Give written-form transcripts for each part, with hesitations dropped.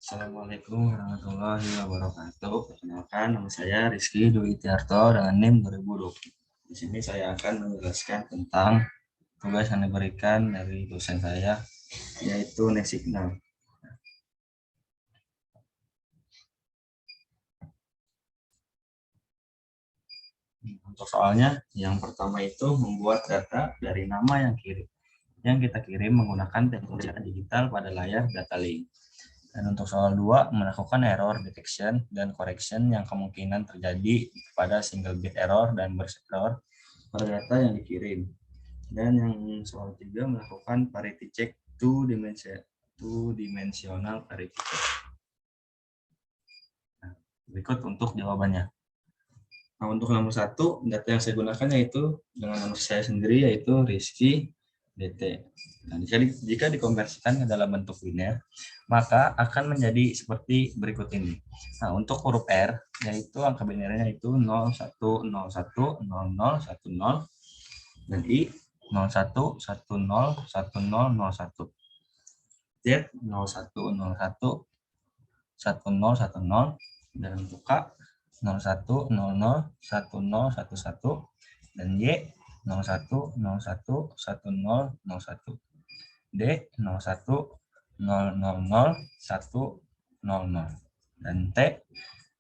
Assalamualaikum warahmatullahi wabarakatuh. Perkenalkan, nama saya Rizky Dwi Tiarto dengan NIM 2020. Di sini saya akan menjelaskan tentang tugas yang diberikan dari dosen saya, yaitu Nesignal. Untuk soalnya, yang pertama itu membuat data dari nama yang kita kirim menggunakan teknologi digital pada layar data link. Dan untuk soal 2, melakukan error detection dan correction yang kemungkinan terjadi pada single bit error dan burst error pada data yang dikirim. Dan yang soal 3, melakukan parity check two dimensional parity check. Nah, berikut untuk jawabannya. Nah, untuk nomor 1, data yang saya gunakan yaitu dengan nomor saya sendiri, yaitu Rizky DT. Nah, jika dikonversikan ke dalam bentuk biner, maka akan menjadi seperti berikut ini. Nah, untuk huruf R, yaitu angka binernya itu 01010010, dan I 01101001. Z 01011010, dan untuk K 01001011, dan Y 01011001, D 01000100, dan T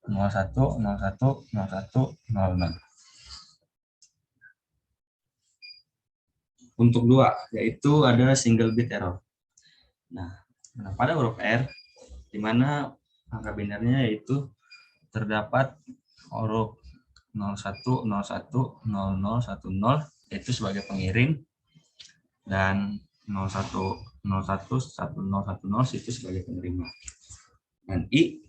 01010100. Untuk 2, yaitu ada single bit error. Nah, pada huruf R, di mana angka binernya yaitu terdapat huruf 01010010, yaitu sebagai pengirim, dan 01011010 itu sebagai penerima. Dan I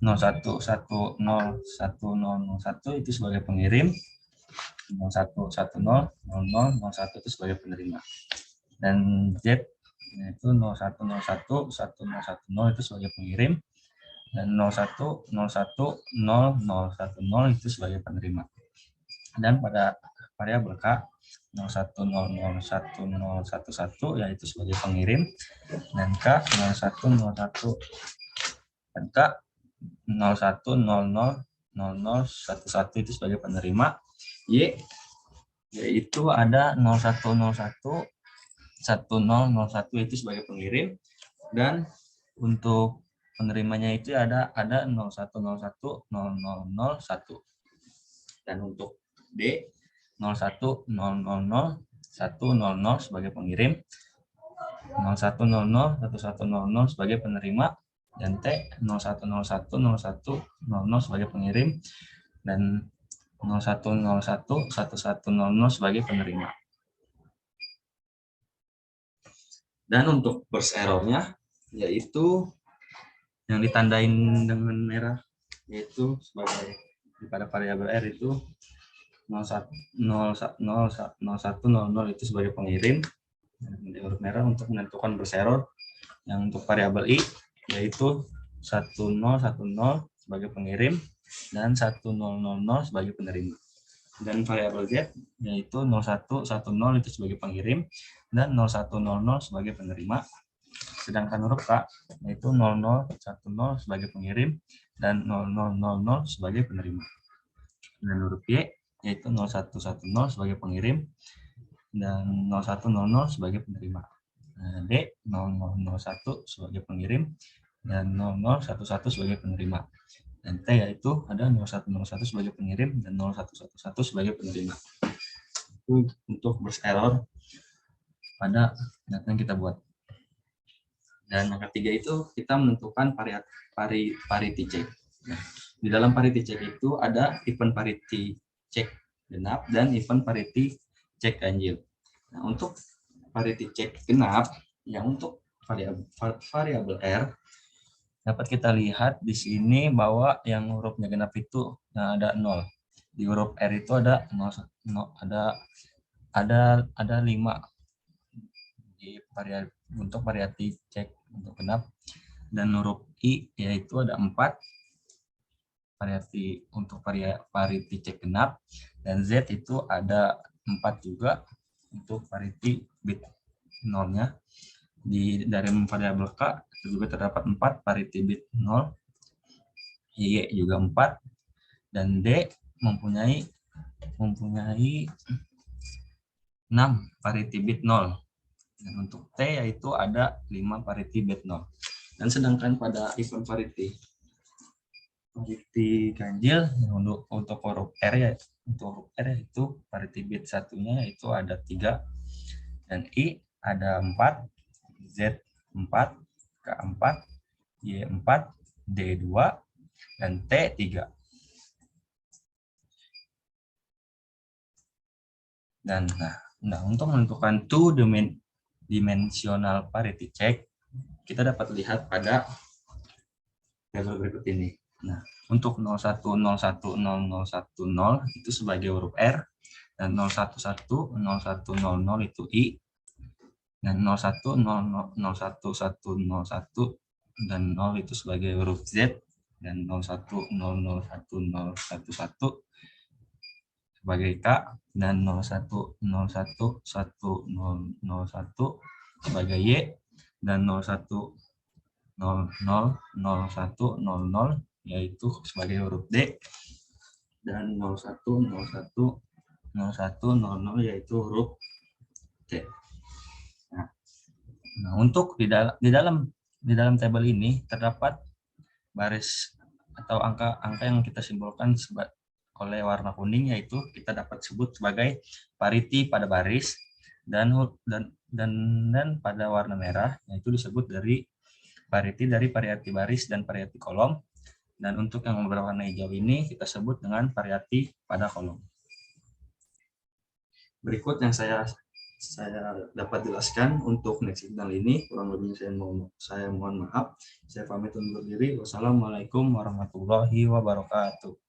01101001 itu sebagai pengirim, 01100001 itu sebagai penerima. Dan Z yaitu 01011010 itu sebagai pengirim, dan 01010010 itu sebagai penerima. Dan pada variabel K 01001011 yaitu sebagai pengirim, dan K 0101 dan K 01000011 itu sebagai penerima. Y yaitu ada 01011001 itu sebagai pengirim, dan untuk penerimanya itu ada 01010001. Dan untuk D 01000100 sebagai pengirim, 01001100 sebagai penerima, dan T 01010100 sebagai pengirim, dan 01011100 sebagai penerima. Dan untuk burst error-nya yaitu yang ditandain dengan merah, yaitu sebagai pada variabel R itu 0100 itu sebagai pengirim, dan huruf merah untuk menentukan burst error. Yang untuk variabel I yaitu 1010 sebagai pengirim dan 1000 sebagai penerima. Dan variabel Z yaitu 0110 itu sebagai pengirim dan 0100 sebagai penerima. Sedangkan huruf K yaitu 0010 sebagai pengirim dan 0000 sebagai penerima. Dan huruf Y yaitu 0110 sebagai pengirim dan 0100 sebagai penerima. D 0001 sebagai pengirim dan 0011 sebagai penerima. Dan T yaitu ada 0101 sebagai pengirim dan 0111 sebagai penerima. Itu untuk burst error pada data yang kita buat. Dan yang ketiga itu kita menentukan parity check. Nah, di dalam parity check itu ada event parity check genap dan event parity check ganjil. Nah, untuk parity check genap yang untuk variabel R dapat kita lihat di sini bahwa yang hurufnya genap itu ada 0. Di huruf R itu ada 0, ada 5 di untuk variety check untuk genap, dan huruf I yaitu ada 4 variasi untuk parity check genap, dan Z itu ada 4 juga untuk parity bit 0-nya. dari variabel K juga terdapat 4 parity bit 0, Y juga 4, dan D mempunyai 6 parity bit 0. Dan untuk T yaitu ada 5 parity bit 0. Dan sedangkan pada event parity ganjil untuk huruf R ya, untuk huruf R itu parity bit satunya yaitu ada 3, dan I ada 4, Z 4, K 4, Y 4, D 2, dan T 3. Dan nah untuk menentukan two dimensional parity check, kita dapat lihat pada tabel berikut ini. Nah, untuk 01010010 itu sebagai huruf R, dan 01101000 itu I, dan 01001101 dan 0 itu sebagai huruf Z, dan 01001011 sebagai K, dan 01011001 sebagai Y, dan 01000100 yaitu sebagai huruf D, dan 01010100 yaitu huruf C. Nah, untuk di dalam tabel ini terdapat baris atau angka yang kita simbolkan oleh warna kuning, yaitu kita dapat sebut sebagai parity pada baris, dan pada warna merah yaitu disebut dari parity dari variati baris dan variati kolom, dan untuk yang berwarna hijau ini kita sebut dengan variati pada kolom. Berikut yang saya dapat jelaskan untuk next signal ini, kurang lebihnya saya mohon maaf. Saya pamit undur diri. Wassalamualaikum warahmatullahi wabarakatuh.